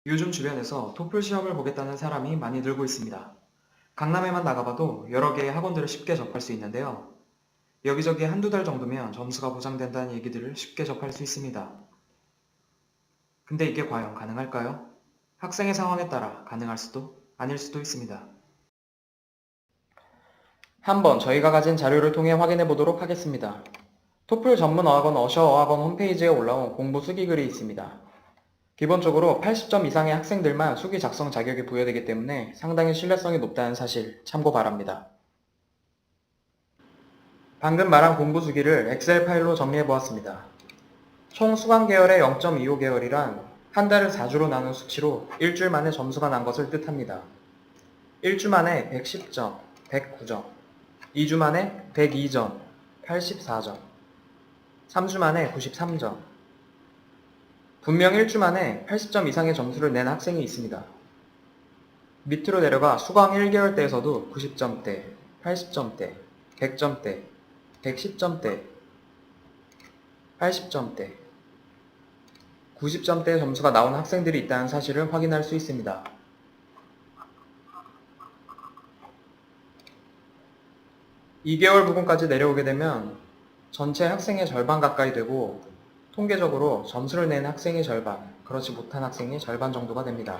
요즘 주변에서 토플 시험을 보겠다는 사람이 많이 늘고 있습니다. 강남에만 나가봐도 여러 개의 학원들을 쉽게 접할 수 있는데요. 여기저기 한두 달 정도면 점수가 보장된다는 얘기들을 쉽게 접할 수 있습니다. 근데 이게 과연 가능할까요? 학생의 상황에 따라 가능할 수도 아닐 수도 있습니다. 한번 저희가 가진 자료를 통해 확인해 보도록 하겠습니다. 토플 전문 어학원 어셔 어학원 홈페이지에 올라온 공부 수기 글이 있습니다. 기본적으로 80점 이상의 학생들만 수기 작성 자격이 부여되기 때문에 상당히 신뢰성이 높다는 사실 참고 바랍니다. 방금 말한 공부 수기를 엑셀 파일로 정리해 보았습니다. 총 수강 계열의 0.25계열이란 한 달을 4주로 나눈 수치로 일주일 만에 점수가 난 것을 뜻합니다. 1주 만에 110점, 109점, 2주 만에 102점, 84점, 3주 만에 93점. 분명 1주 만에 80점 이상의 점수를 낸 학생이 있습니다. 밑으로 내려가 수강 1개월대에서도 90점대, 80점대, 100점대, 110점대, 80점대, 90점대 점수가 나온 학생들이 있다는 사실을 확인할 수 있습니다. (2개월) 부분까지 내려오게 되면 전체 학생의 절반 가까이 되고 통계적으로 점수를 낸 학생의 절반, 그렇지 못한 학생의 절반 정도가 됩니다.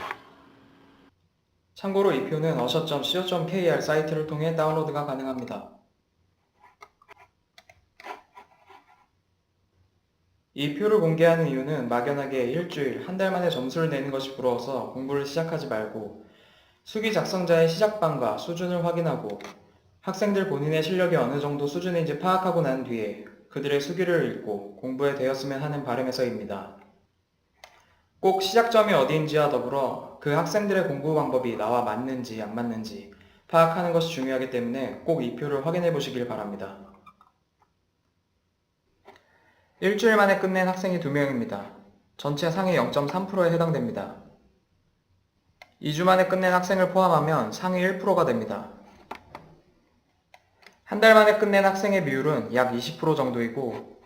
참고로 이 표는 어셔.co.kr 사이트를 통해 다운로드가 가능합니다. 이 표를 공개하는 이유는 막연하게 일주일, 한 달 만에 점수를 내는 것이 부러워서 공부를 시작하지 말고 수기 작성자의 시작반과 수준을 확인하고 학생들 본인의 실력이 어느 정도 수준인지 파악하고 난 뒤에 그들의 수기를 읽고 공부에 대였으면 하는 바람에서입니다. 꼭 시작점이 어디인지와 더불어 그 학생들의 공부 방법이 나와 맞는지 안 맞는지 파악하는 것이 중요하기 때문에 꼭 이 표를 확인해 보시길 바랍니다. 일주일 만에 끝낸 학생이 2명입니다. 전체 상위 0.3%에 해당됩니다. 2주 만에 끝낸 학생을 포함하면 상위 1%가 됩니다. 한 달 만에 끝낸 학생의 비율은 약 20% 정도이고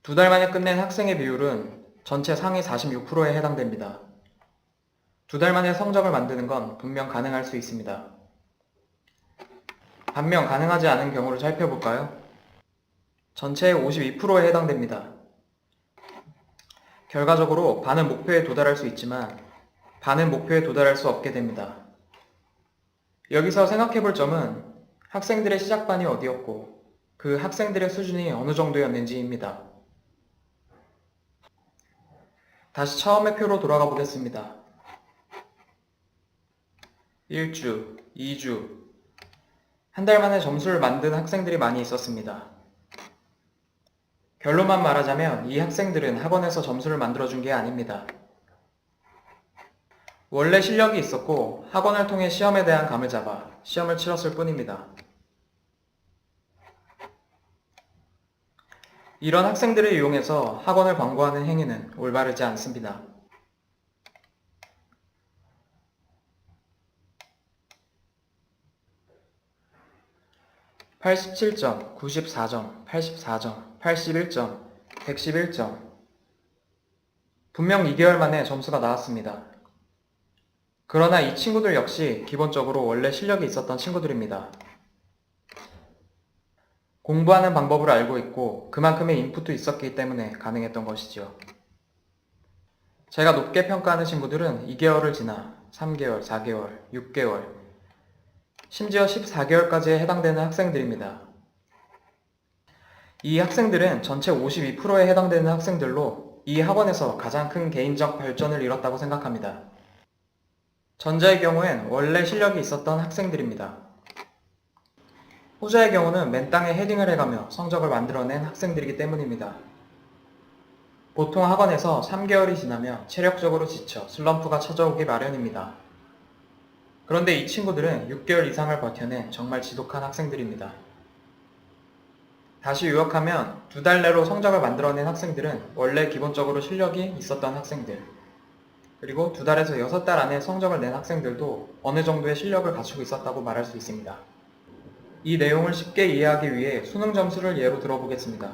2달 만에 끝낸 학생의 비율은 전체 상위 46%에 해당됩니다. 2달 만에 성적을 만드는 건 분명 가능할 수 있습니다. 반면 가능하지 않은 경우를 살펴볼까요? 전체의 52%에 해당됩니다. 결과적으로 반은 목표에 도달할 수 있지만 반은 목표에 도달할 수 없게 됩니다. 여기서 생각해볼 점은 학생들의 시작반이 어디였고 그 학생들의 수준이 어느 정도였는지입니다. 다시 처음의 표로 돌아가 보겠습니다. 1주, 2주, 한 달 만에 점수를 만든 학생들이 많이 있었습니다. 결론만 말하자면 이 학생들은 학원에서 점수를 만들어준 게 아닙니다. 원래 실력이 있었고 학원을 통해 시험에 대한 감을 잡아 시험을 치렀을 뿐입니다. 이런 학생들을 이용해서 학원을 광고하는 행위는 올바르지 않습니다. (87점) (94점) (84점) (81점) (111점) 분명 2개월 만에 점수가 나왔습니다. 그러나 이 친구들 역시 기본적으로 원래 실력이 있었던 친구들입니다. 공부하는 방법을 알고 있고 그만큼의 인풋도 있었기 때문에 가능했던 것이죠. 제가 높게 평가하는 친구들은 2개월을 지나 3개월, 4개월, 6개월, 심지어 14개월까지에 해당되는 학생들입니다. 이 학생들은 전체 52%에 해당되는 학생들로 이 학원에서 가장 큰 개인적 발전을 이뤘다고 생각합니다. 전자의 경우엔 원래 실력이 있었던 학생들입니다. 후자의 경우는 맨땅에 헤딩을 해가며 성적을 만들어낸 학생들이기 때문입니다. 보통 학원에서 3개월이 지나면 체력적으로 지쳐 슬럼프가 찾아오기 마련입니다. 그런데 이 친구들은 6개월 이상을 버텨낸 정말 지독한 학생들입니다. 다시 요약하면 2달 내로 성적을 만들어낸 학생들은 원래 기본적으로 실력이 있었던 학생들, 그리고 2달에서 6달 안에 성적을 낸 학생들도 어느 정도의 실력을 갖추고 있었다고 말할 수 있습니다. 이 내용을 쉽게 이해하기 위해 수능 점수를 예로 들어보겠습니다.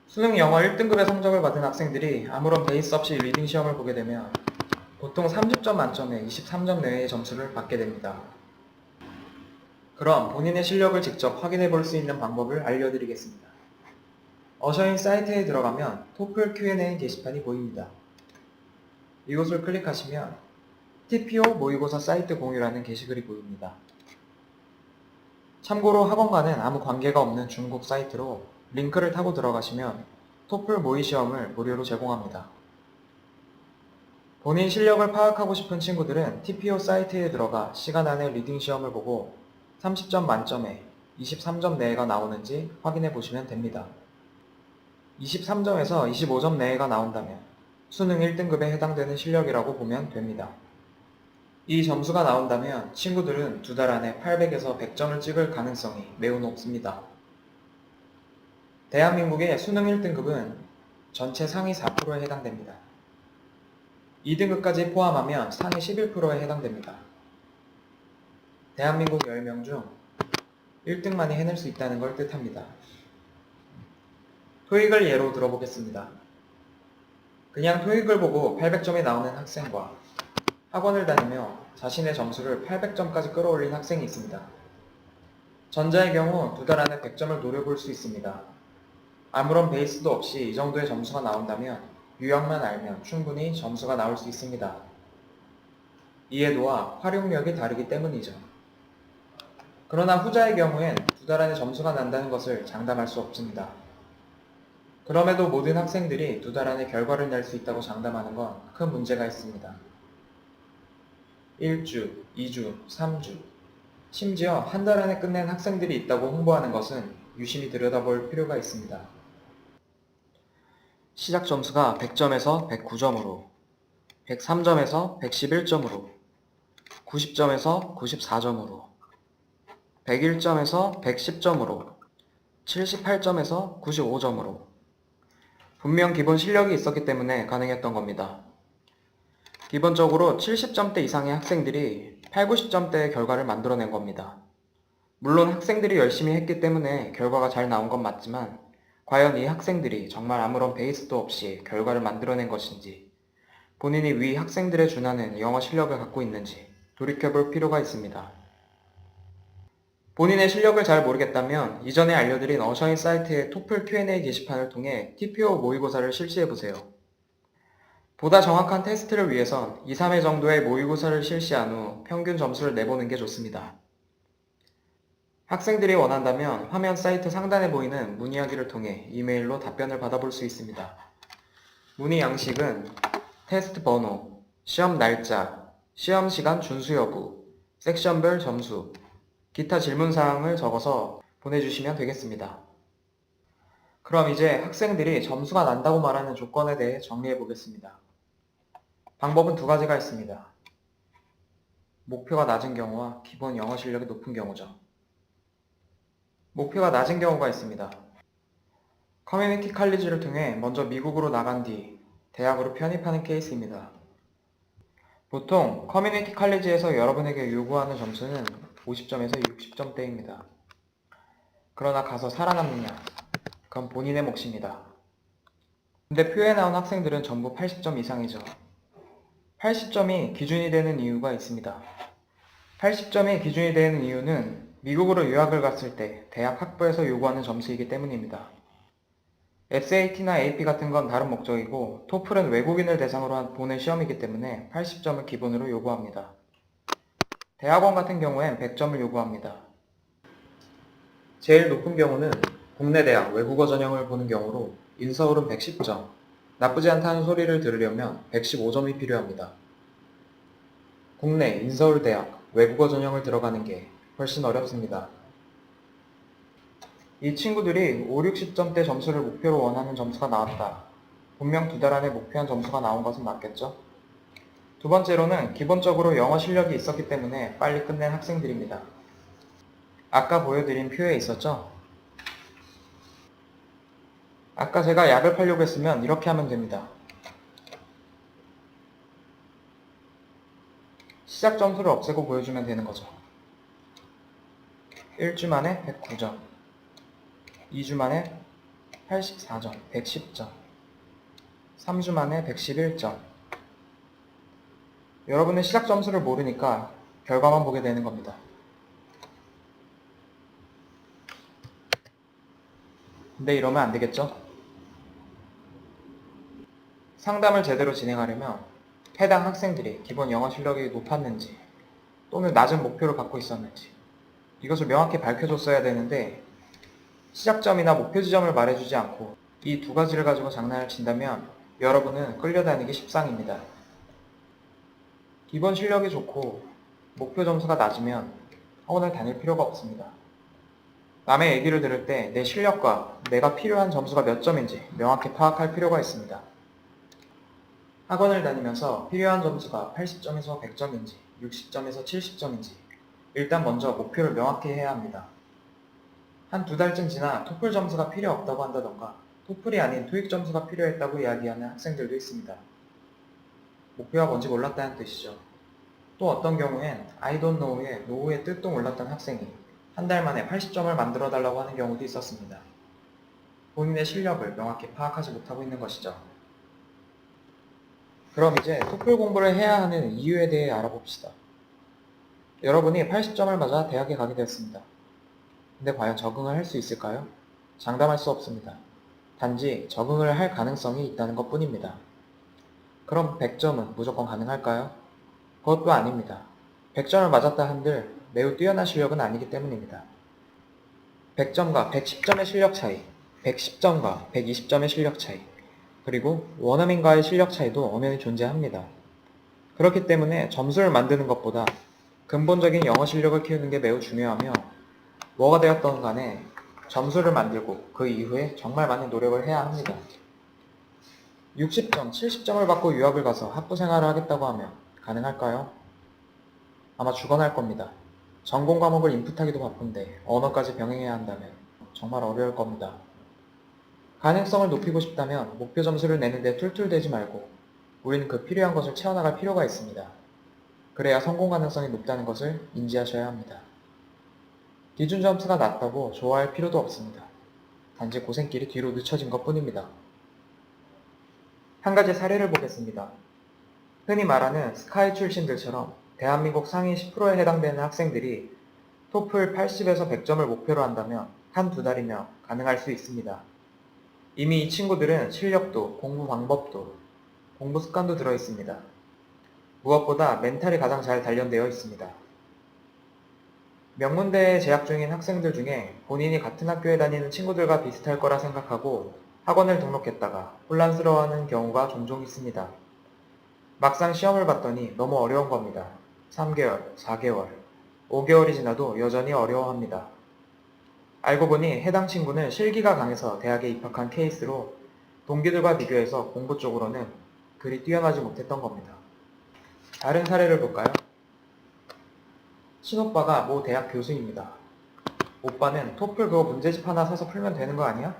수능 영어 1등급의 성적을 받은 학생들이 아무런 베이스 없이 리딩 시험을 보게 되면 보통 30점 만점에 23점 내외의 점수를 받게 됩니다. 그럼 본인의 실력을 직접 확인해 볼 수 있는 방법을 알려드리겠습니다. 어셔인 사이트에 들어가면 토플 Q&A 게시판이 보입니다. 이곳을 클릭하시면 TPO 모의고사 사이트 공유라는 게시글이 보입니다. 참고로 학원과는 아무 관계가 없는 중국 사이트로 링크를 타고 들어가시면 토플 모의 시험을 무료로 제공합니다. 본인 실력을 파악하고 싶은 친구들은 TPO 사이트에 들어가 시간 안에 리딩 시험을 보고 30점 만점에 23점 내외가 나오는지 확인해 보시면 됩니다. 23점에서 25점 내외가 나온다면 수능 1등급에 해당되는 실력이라고 보면 됩니다. 이 점수가 나온다면 친구들은 2달 안에 800에서 100점을 찍을 가능성이 매우 높습니다. 대한민국의 수능 1등급은 전체 상위 4%에 해당됩니다. 2등급까지 포함하면 상위 11%에 해당됩니다. 대한민국 10명 중 1등만이 해낼 수 있다는 걸 뜻합니다. 토익을 예로 들어보겠습니다. 그냥 토익을 보고 800점이 나오는 학생과 학원을 다니며 자신의 점수를 800점까지 끌어올린 학생이 있습니다. 전자의 경우 2달 안에 100점을 노려볼 수 있습니다. 아무런 베이스도 없이 이 정도의 점수가 나온다면 유형만 알면 충분히 점수가 나올 수 있습니다. 이해도와 활용력이 다르기 때문이죠. 그러나 후자의 경우엔 2달 안에 점수가 난다는 것을 장담할 수 없습니다. 그럼에도 모든 학생들이 2달 안에 결과를 낼 수 있다고 장담하는 건 큰 문제가 있습니다. 1주, 2주, 3주, 심지어 한 달 안에 끝낸 학생들이 있다고 홍보하는 것은 유심히 들여다볼 필요가 있습니다. 시작 점수가 100점에서 109점으로, 103점에서 111점으로, 90점에서 94점으로, 101점에서 110점으로, 78점에서 95점으로 분명 기본 실력이 있었기 때문에 가능했던 겁니다. 기본적으로 70점대 이상의 학생들이 8, 90점대의 결과를 만들어낸 겁니다. 물론 학생들이 열심히 했기 때문에 결과가 잘 나온 건 맞지만 과연 이 학생들이 정말 아무런 베이스도 없이 결과를 만들어낸 것인지 본인이 위 학생들에 준하는 영어 실력을 갖고 있는지 돌이켜볼 필요가 있습니다. 본인의 실력을 잘 모르겠다면 이전에 알려드린 어셔인 사이트의 토플 Q&A 게시판을 통해 TPO 모의고사를 실시해보세요. 보다 정확한 테스트를 위해선 2, 3회 정도의 모의고사를 실시한 후 평균 점수를 내보는 게 좋습니다. 학생들이 원한다면 화면 사이트 상단에 보이는 문의하기를 통해 이메일로 답변을 받아볼 수 있습니다. 문의 양식은 테스트 번호, 시험 날짜, 시험 시간 준수 여부, 섹션별 점수, 기타 질문사항을 적어서 보내주시면 되겠습니다. 그럼 이제 학생들이 점수가 난다고 말하는 조건에 대해 정리해 보겠습니다. 방법은 2가지가 있습니다. 목표가 낮은 경우와 기본 영어 실력이 높은 경우죠. 목표가 낮은 경우가 있습니다. 커뮤니티 칼리지를 통해 먼저 미국으로 나간 뒤 대학으로 편입하는 케이스입니다. 보통 커뮤니티 칼리지에서 여러분에게 요구하는 점수는 50점에서 60점대입니다. 그러나 가서 살아남느냐? 그건 본인의 몫입니다. 근데 표에 나온 학생들은 전부 80점 이상이죠. 80점이 기준이 되는 이유가 있습니다. 80점이 기준이 되는 이유는 미국으로 유학을 갔을 때 대학 학부에서 요구하는 점수이기 때문입니다. SAT나 AP 같은 건 다른 목적이고 토플은 외국인을 대상으로 보는 시험이기 때문에 80점을 기본으로 요구합니다. 대학원 같은 경우엔 100점을 요구합니다. 제일 높은 경우는 국내 대학 외국어 전형을 보는 경우로 인서울은 110점, 나쁘지 않다는 소리를 들으려면 115점이 필요합니다. 국내 인서울 대학 외국어 전형을 들어가는 게 훨씬 어렵습니다. 이 친구들이 5, 60점대 점수를 목표로 원하는 점수가 나왔다. 분명 2달 안에 목표한 점수가 나온 것은 맞겠죠? 두 번째로는 기본적으로 영어 실력이 있었기 때문에 빨리 끝낸 학생들입니다. 아까 보여드린 표에 있었죠? 아까 제가 약을 팔려고 했으면 이렇게 하면 됩니다. 시작 점수를 없애고 보여주면 되는 거죠. 1주 만에 109점, 2주 만에 84점, 110점, 3주 만에 111점. 여러분은 시작 점수를 모르니까 결과만 보게 되는 겁니다. 근데 이러면 안 되겠죠? 상담을 제대로 진행하려면 해당 학생들이 기본 영어 실력이 높았는지 또는 낮은 목표를 갖고 있었는지 이것을 명확히 밝혀줬어야 되는데 시작점이나 목표 지점을 말해주지 않고 이 두 가지를 가지고 장난을 친다면 여러분은 끌려다니기 십상입니다. 기본 실력이 좋고 목표 점수가 낮으면 학원을 다닐 필요가 없습니다. 남의 얘기를 들을 때 내 실력과 내가 필요한 점수가 몇 점인지 명확히 파악할 필요가 있습니다. 학원을 다니면서 필요한 점수가 80점에서 100점인지 60점에서 70점인지 일단 먼저 목표를 명확히 해야 합니다. 한 두 달쯤 지나 토플 점수가 필요 없다고 한다던가 토플이 아닌 토익 점수가 필요했다고 이야기하는 학생들도 있습니다. 목표가 뭔지 몰랐다는 뜻이죠. 또 어떤 경우엔 I don't know의 노후의 뜻도 몰랐던 학생이 한 달 만에 80점을 만들어 달라고 하는 경우도 있었습니다. 본인의 실력을 명확히 파악하지 못하고 있는 것이죠. 그럼 이제 토플 공부를 해야 하는 이유에 대해 알아봅시다. 여러분이 80점을 맞아 대학에 가게 되었습니다. 근데 과연 적응을 할 수 있을까요? 장담할 수 없습니다. 단지 적응을 할 가능성이 있다는 것 뿐입니다. 그럼 100점은 무조건 가능할까요? 그것도 아닙니다. 100점을 맞았다 한들 매우 뛰어난 실력은 아니기 때문입니다. 100점과 110점의 실력 차이, 110점과 120점의 실력 차이, 그리고 원어민과의 실력 차이도 엄연히 존재합니다. 그렇기 때문에 점수를 만드는 것보다 근본적인 영어 실력을 키우는 게 매우 중요하며 뭐가 되었던 간에 점수를 만들고 그 이후에 정말 많은 노력을 해야 합니다. 60점, 70점을 받고 유학을 가서 학부 생활을 하겠다고 하면 가능할까요? 아마 죽어날 겁니다. 전공 과목을 인풋하기도 바쁜데 언어까지 병행해야 한다면 정말 어려울 겁니다. 가능성을 높이고 싶다면 목표 점수를 내는데 툴툴대지 말고 우리는 그 필요한 것을 채워나갈 필요가 있습니다. 그래야 성공 가능성이 높다는 것을 인지하셔야 합니다. 기준 점수가 낮다고 좋아할 필요도 없습니다. 단지 고생길이 뒤로 늦춰진 것 뿐입니다. 한 가지 사례를 보겠습니다. 흔히 말하는 스카이 출신들처럼 대한민국 상위 10%에 해당되는 학생들이 토플 80에서 100점을 목표로 한다면 한 두 달이면 가능할 수 있습니다. 이미 이 친구들은 실력도 공부 방법도 공부 습관도 들어 있습니다. 무엇보다 멘탈이 가장 잘 단련되어 있습니다. 명문대에 재학 중인 학생들 중에 본인이 같은 학교에 다니는 친구들과 비슷할 거라 생각하고 학원을 등록했다가 혼란스러워하는 경우가 종종 있습니다. 막상 시험을 봤더니 너무 어려운 겁니다. 3개월, 4개월, 5개월이 지나도 여전히 어려워합니다. 알고 보니 해당 친구는 실기가 강해서 대학에 입학한 케이스로 동기들과 비교해서 공부 쪽으로는 그리 뛰어나지 못했던 겁니다. 다른 사례를 볼까요? 친오빠가 모 대학 교수입니다. 오빠는 토플 그거 문제집 하나 사서 풀면 되는 거 아니야?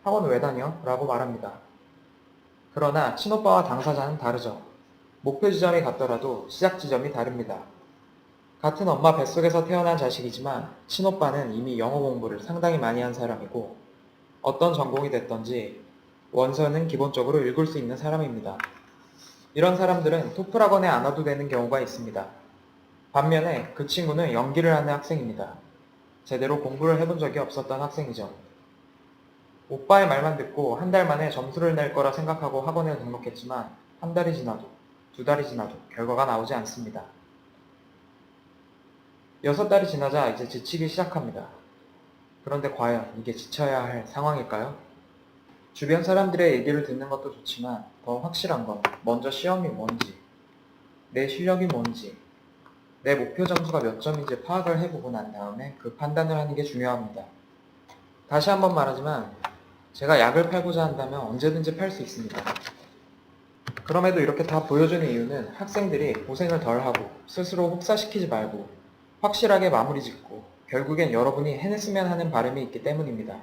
학원 왜 다녀? 라고 말합니다. 그러나 친오빠와 당사자는 다르죠. 목표 지점이 같더라도 시작 지점이 다릅니다. 같은 엄마 뱃속에서 태어난 자식이지만 친오빠는 이미 영어 공부를 상당히 많이 한 사람이고 어떤 전공이 됐던지 원서는 기본적으로 읽을 수 있는 사람입니다. 이런 사람들은 토플 학원에 안 와도 되는 경우가 있습니다. 반면에 그 친구는 연기를 하는 학생입니다. 제대로 공부를 해본 적이 없었던 학생이죠. 오빠의 말만 듣고 한 달 만에 점수를 낼 거라 생각하고 학원에 등록했지만 한 달이 지나도 두 달이 지나도 결과가 나오지 않습니다. 6달이 지나자 이제 지치기 시작합니다. 그런데 과연 이게 지쳐야 할 상황일까요? 주변 사람들의 얘기를 듣는 것도 좋지만 더 확실한 건 먼저 시험이 뭔지, 내 실력이 뭔지, 내 목표 점수가 몇 점인지 파악을 해보고 난 다음에 그 판단을 하는 게 중요합니다. 다시 한번 말하지만 제가 약을 팔고자 한다면 언제든지 팔 수 있습니다. 그럼에도 이렇게 다 보여주는 이유는 학생들이 고생을 덜 하고 스스로 혹사시키지 말고 확실하게 마무리 짓고 결국엔 여러분이 해냈으면 하는 바람이 있기 때문입니다.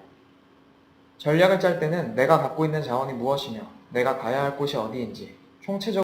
전략을 짤 때는 내가 갖고 있는 자원이 무엇이며 내가 가야 할 곳이 어디인지 총체적으로